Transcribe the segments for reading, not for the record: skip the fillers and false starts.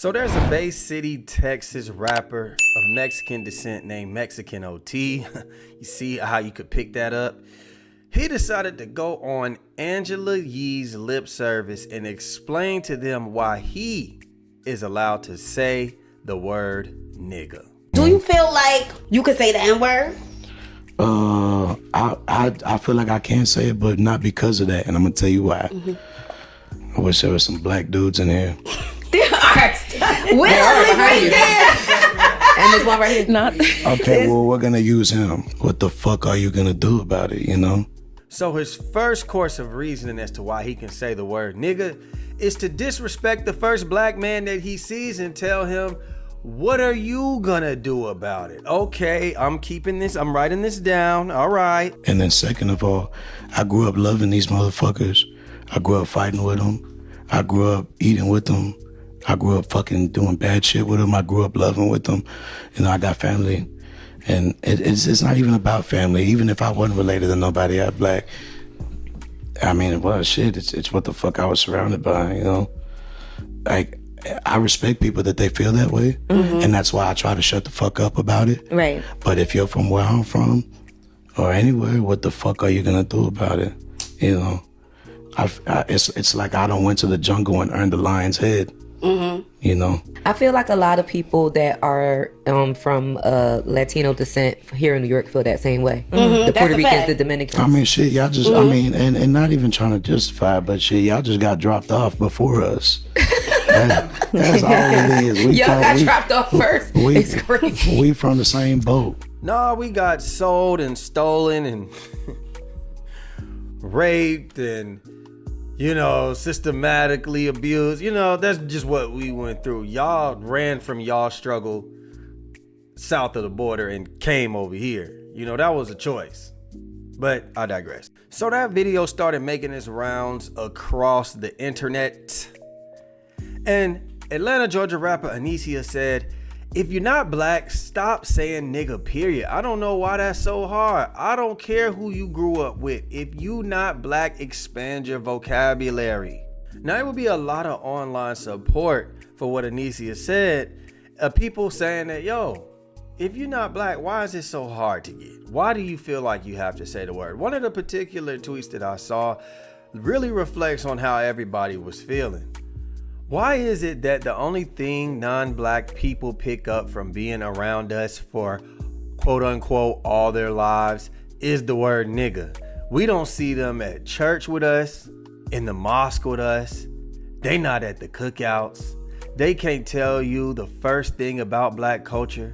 So there's a Bay City, Texas rapper of Mexican descent named Mexican OT. You see how you could pick that up? He decided to go on Angela Yee's lip service and explain to them why he is allowed to say the word nigga. Do you feel like you could say the N-word? I feel like I can say it, but not because of that, and I'm gonna tell you why. I wish there was some black dudes in here. There are. Will right there. And there's one right here. Not. Okay, well, we're gonna use him. What the fuck are you gonna do about it, you know? So his first course of reasoning as to why he can say the word nigga is to disrespect the first black man that he sees and tell him, what are you gonna do about it? Okay, I'm writing this down, all right. And then second of all, I grew up loving these motherfuckers. I grew up fighting with them. I grew up eating with them. I grew up fucking doing bad shit with them. I grew up loving with them. You know, I got family. And it's not even about family. Even if I wasn't related to nobody out black, I mean, well, shit, it's what the fuck I was surrounded by, you know? Like, I respect people that they feel that way. And that's why I try to shut the fuck up about it. Right. But if you're from where I'm from or anywhere, what the fuck are you gonna do about it? You know? It's like I don't went to the jungle and earned the lion's head. You know, I feel like a lot of people that are from Latino descent here in New York feel that same way. The Puerto Ricans, the Dominicans. I mean, shit, y'all just, I mean, and not even trying to justify, but shit, y'all just got dropped off before us. That's all it is. Y'all got dropped off first. It's crazy. We from the same boat. No, we got sold and stolen and raped and, you know, systematically abused. You know, that's just what we went through. Y'all ran from y'all struggle south of the border and came over here. You know, that was a choice. But I digress. So that video started making its rounds across the internet. And Atlanta, Georgia rapper Anicia said, if you're not black, stop saying nigga, period. I don't know why that's so hard. I don't care who you grew up with. If you not black, expand your vocabulary. Now, there will be a lot of online support for what Anicia said. People saying that, yo, if you're not black, why is it so hard to get? Why do you feel like you have to say the word? One of the particular tweets that I saw really reflects on how everybody was feeling. Why is it that the only thing non-black people pick up from being around us for quote unquote all their lives is the word nigga? We don't see them at church with us, in the mosque with us. They not at the cookouts. They can't tell you the first thing about black culture.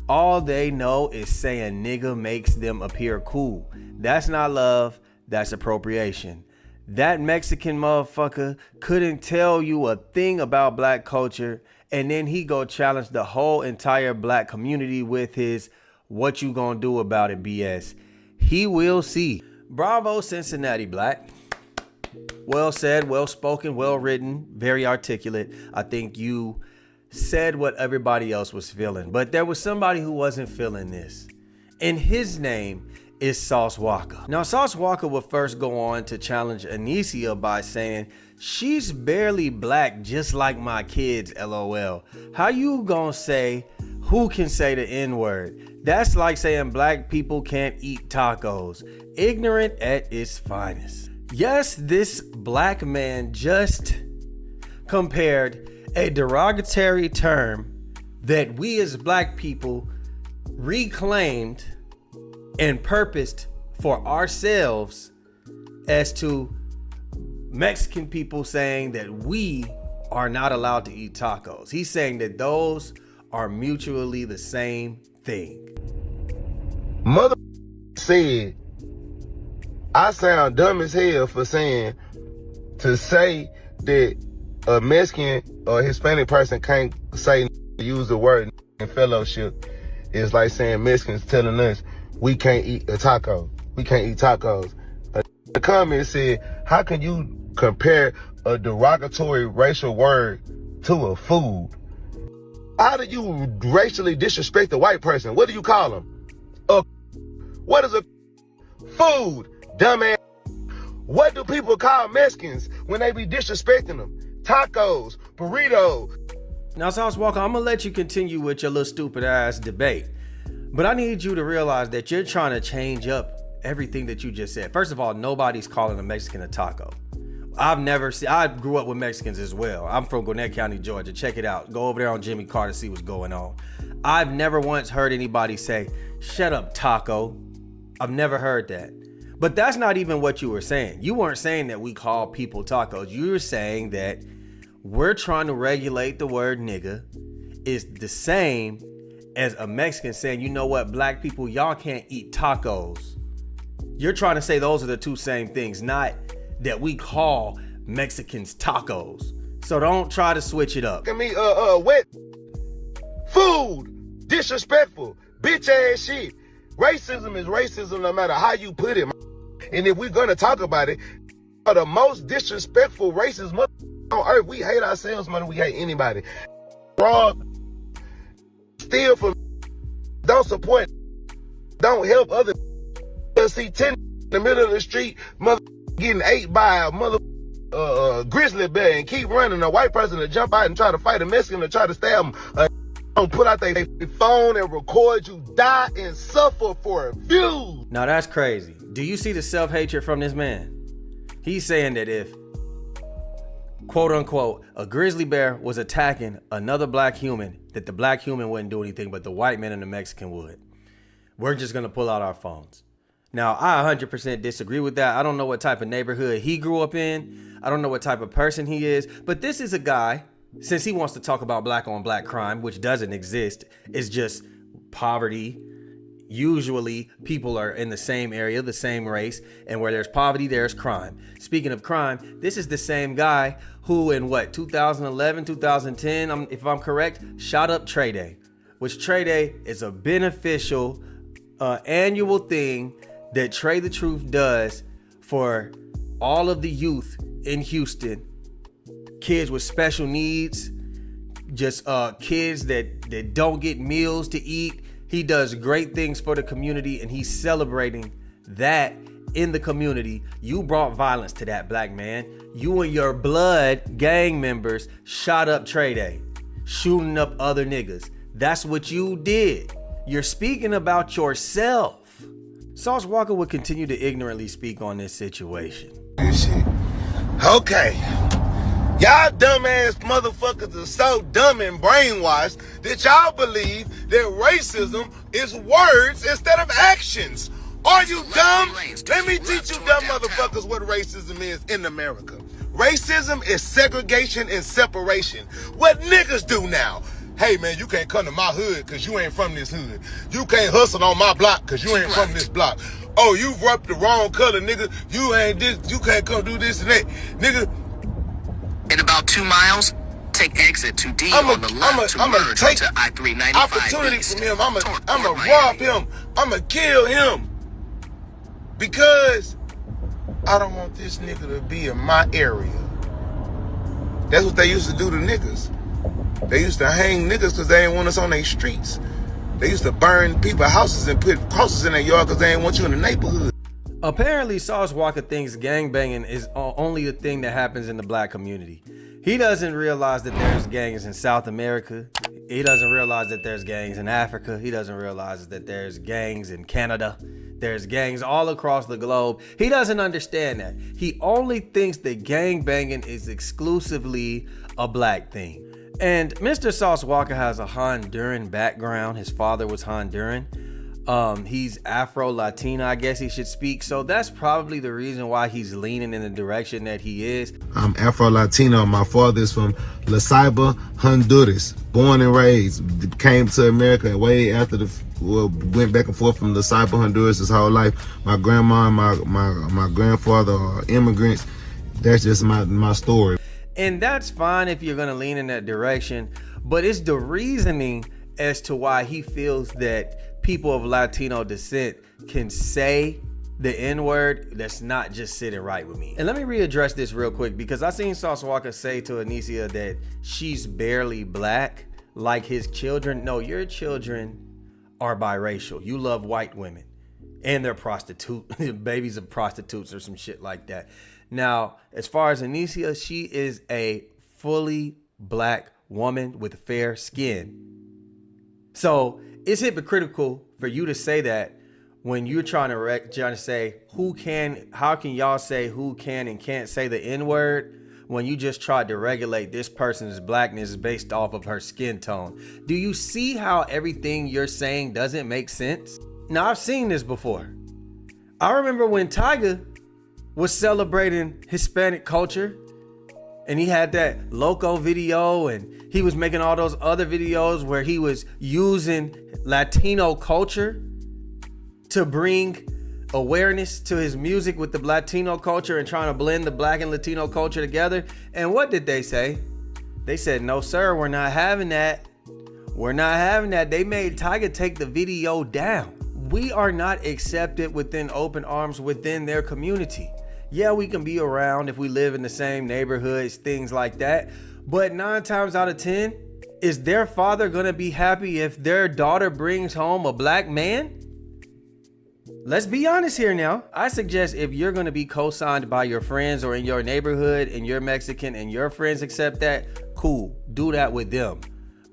All they know is saying nigga makes them appear cool. That's not love, that's appropriation. That Mexican motherfucker couldn't tell you a thing about black culture, and then he go challenge the whole entire black community with his what you gonna do about it BS. He will see. Bravo, Cincinnati Black. Well said, well spoken, well written, very articulate. I think you said what everybody else was feeling, but there was somebody who wasn't feeling this, and his name is Sauce Walka. Now, Sauce Walka would first go on to challenge Anicia by saying, she's barely black just like my kids, LOL. How you gonna say who can say the N-word? That's like saying black people can't eat tacos. Ignorant at its finest. Yes, this black man just compared a derogatory term that we as black people reclaimed and purposed for ourselves as to Mexican people saying that we are not allowed to eat tacos. He's saying that those are mutually the same thing. Mother said, I sound dumb as hell for saying to say that a Mexican or Hispanic person can't use the word in fellowship is like saying Mexicans telling us we can't eat a taco. We can't eat tacos. The comment said, how can you compare a derogatory racial word to a food? How do you racially disrespect a white person? What do you call them? What is a food, dumbass? What do people call Mexicans when they be disrespecting them? Tacos, burritos. Now, Sauce Walka, I'm gonna let you continue with your little stupid ass debate, but I need you to realize that you're trying to change up everything that you just said. First of all, nobody's calling a Mexican a taco. I grew up with Mexicans as well. I'm from Gwinnett County, Georgia. Check it out. Go over there on Jimmy Carter, see what's going on. I've never once heard anybody say, "Shut up, taco." I've never heard that. But that's not even what you were saying. You weren't saying that we call people tacos. You were saying that we're trying to regulate the word nigga is the same as a Mexican saying, you know what, black people, y'all can't eat tacos. You're trying to say those are the two same things, not that we call Mexicans tacos. So don't try to switch it up. Look at me, wet food, disrespectful, bitch ass shit. Racism is racism no matter how you put it. And if we're gonna talk about it, the most disrespectful racist on earth, we hate ourselves more than we hate anybody. Rob, steal from, don't support, don't help others. See 10 in the middle of the street, mother getting ate by a mother grizzly bear and keep running. A white person to jump out and try to fight a Mexican to try to stab them. Pull out their phone and record you die and suffer for views. Now that's crazy. Do you see the self-hatred from this man? He's saying that if, quote unquote, a grizzly bear was attacking another black human, that the black human wouldn't do anything, but the white man and the Mexican would. We're just gonna pull out our phones. Now, I 100% disagree with that. I don't know what type of neighborhood he grew up in. I don't know what type of person he is, but this is a guy, since he wants to talk about black on black crime, which doesn't exist, it's just poverty. Usually people are in the same area, the same race, and where there's poverty, there's crime. Speaking of crime, this is the same guy who in 2011, 2010, if I'm correct, shot up Trey Day, which Trey Day is a beneficial annual thing that Trey the Truth does for all of the youth in Houston, kids with special needs, just kids that don't get meals to eat. He does great things for the community, and he's celebrating that in the community. You brought violence to that, black man. You and your blood gang members shot up Trey Day, shooting up other niggas. That's what you did. You're speaking about yourself. Sauce Walka would continue to ignorantly speak on this situation. Shit. Okay. Y'all dumbass motherfuckers are so dumb and brainwashed that y'all believe that racism is words instead of actions. Are you dumb? Let me teach you dumb motherfuckers what racism is in America. Racism is segregation and separation. What niggas do now? Hey man, you can't come to my hood because you ain't from this hood. You can't hustle on my block because you ain't from this block. Oh, you rubbed the wrong color, nigga. You ain't this. You can't come do this and that, nigga. In about 2 miles, take exit 2D on the left to merge onto I-395 opportunity East. from him. I'ma rob him. I'ma kill him. Because I don't want this nigga to be in my area. That's what they used to do to niggas. They used to hang niggas because they didn't want us on their streets. They used to burn people's houses and put crosses in their yard because they didn't want you in the neighborhood. Apparently, Sauce Walka thinks gangbanging is only the thing that happens in the black community. He doesn't realize that there's gangs in South America. He doesn't realize that there's gangs in Africa. He doesn't realize that there's gangs in Canada. There's gangs all across the globe. He doesn't understand that. He only thinks that gangbanging is exclusively a black thing. And Mr. Sauce Walka has a Honduran background. His father was Honduran. He's Afro-Latino, I guess he should speak. So that's probably the reason why he's leaning in the direction that he is. I'm Afro-Latino. My father's from La Ceiba, Honduras. Born and raised. Came to America way after went back and forth from La Ceiba, Honduras his whole life. My grandma and my grandfather are immigrants. That's just my story. And that's fine if you're going to lean in that direction. But it's the reasoning as to why he feels that people of Latino descent can say the N-word that's not just sitting right with me. And let me readdress this real quick, because I seen Sauce Walka say to Anicia that she's barely black, like his children. No, your children are biracial. You love white women and they're babies of prostitutes or some shit like that. Now, as far as Anicia, she is a fully black woman with fair skin. So it's hypocritical for you to say that when you're trying to say how can y'all say who can and can't say the N-word when you just tried to regulate this person's blackness based off of her skin tone? Do you see how everything you're saying doesn't make sense? Now, I've seen this before. I remember when Tyga was celebrating Hispanic culture and he had that Loco video and he was making all those other videos where he was using Latino culture to bring awareness to his music with the Latino culture and trying to blend the black and Latino culture together. And what did they say? They said, no, sir, we're not having that. We're not having that. They made Tyga take the video down. We are not accepted within open arms within their community. Yeah, we can be around if we live in the same neighborhoods, things like that. But 9 times out of 10, is their father gonna be happy if their daughter brings home a black man? Let's be honest here now. I suggest if you're gonna be co-signed by your friends or in your neighborhood and you're Mexican and your friends accept that, cool, do that with them.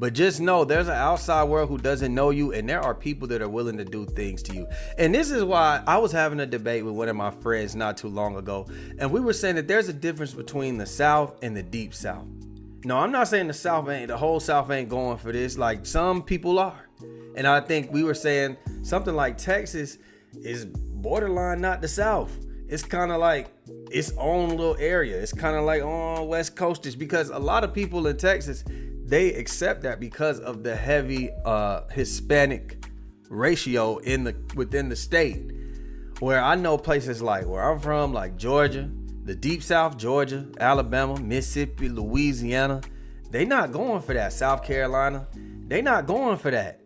But just know there's an outside world who doesn't know you, and there are people that are willing to do things to you. And this is why I was having a debate with one of my friends not too long ago, and we were saying that there's a difference between the South and the Deep South. No, I'm not saying the whole South ain't going for this. Like, some people are. And I think we were saying something like Texas is borderline not the South. It's kind of like its own little area. It's kind of like on West Coastish, because a lot of people in Texas, they accept that because of the heavy Hispanic ratio within the state. Where I know places like where I'm from, like Georgia, the Deep South, Georgia, Alabama, Mississippi, Louisiana, they not going for that. South Carolina, they not going for that.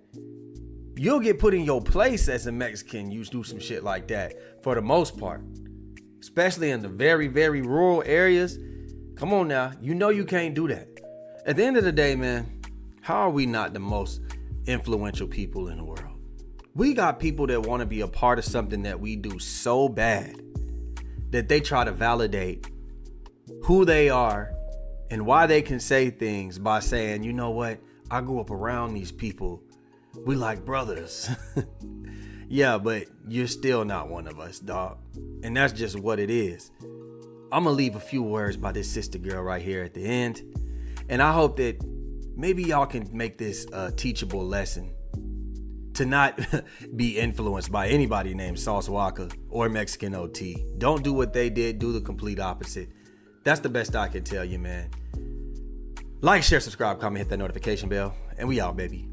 You'll get put in your place as a Mexican. You do some shit like that for the most part, especially in the very, very rural areas. Come on now, you know you can't do that. At the end of the day, man, how are we not the most influential people in the world? We got people that want to be a part of something that we do so bad that they try to validate who they are and why they can say things by saying, you know what, I grew up around these people. We like brothers. Yeah, but you're still not one of us, dog. And that's just what it is. I'm going to leave a few words by this sister girl right here at the end. And I hope that maybe y'all can make this a teachable lesson to not be influenced by anybody named Sauce Walka or Mexican OT. Don't do what they did. Do the complete opposite. That's the best I can tell you, man. Like, share, subscribe, comment, hit that notification bell. And we out, baby.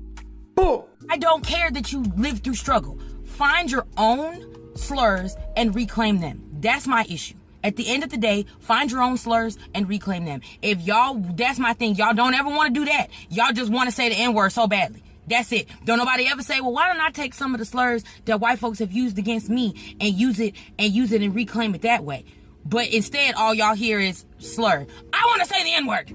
Boom. I don't care that you lived through struggle. Find your own slurs and reclaim them. That's my issue. At the end of the day, find your own slurs and reclaim them. If y'all, that's my thing. Y'all don't ever want to do that. Y'all just want to say the N-word so badly. That's it. Don't nobody ever say, well, why don't I take some of the slurs that white folks have used against me and use it and reclaim it that way. But instead, all y'all hear is slur. I want to say the N-word.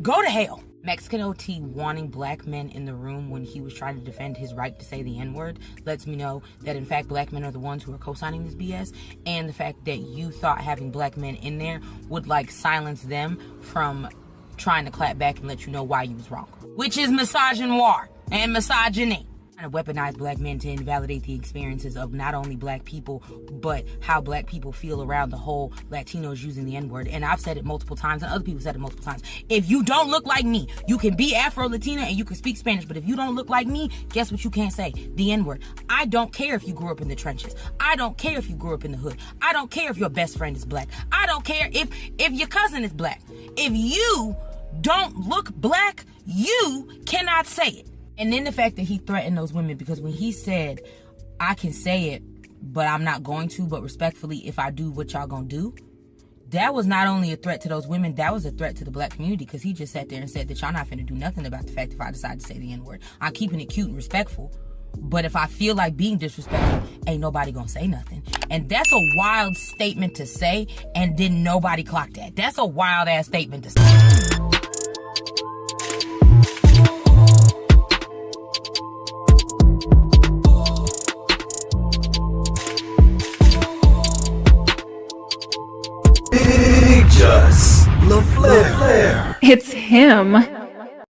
Go to hell. Mexican OT wanting black men in the room when he was trying to defend his right to say the N-word lets me know that, in fact, black men are the ones who are co-signing this BS, and the fact that you thought having black men in there would, like, silence them from trying to clap back and let you know why you was wrong. Which is misogynoir and misogyny. Trying to weaponize black men to invalidate the experiences of not only black people, but how black people feel around the whole Latinos using the N-word. And I've said it multiple times, and other people said it multiple times. If you don't look like me, you can be Afro-Latina and you can speak Spanish, but if you don't look like me, guess what you can't say? The N-word. I don't care if you grew up in the trenches. I don't care if you grew up in the hood. I don't care if your best friend is black. I don't care if your cousin is black. If you don't look black, you cannot say it. And then the fact that he threatened those women, because when he said, I can say it, but I'm not going to, but respectfully, if I do, what y'all gonna do? That was not only a threat to those women, that was a threat to the black community, because he just sat there and said that y'all not finna do nothing about the fact if I decide to say the N-word. I'm keeping it cute and respectful, but if I feel like being disrespectful, ain't nobody gonna say nothing. And that's a wild statement to say, and didn't nobody clock that. That's a wild ass statement to say. Just LaFlare. It's him.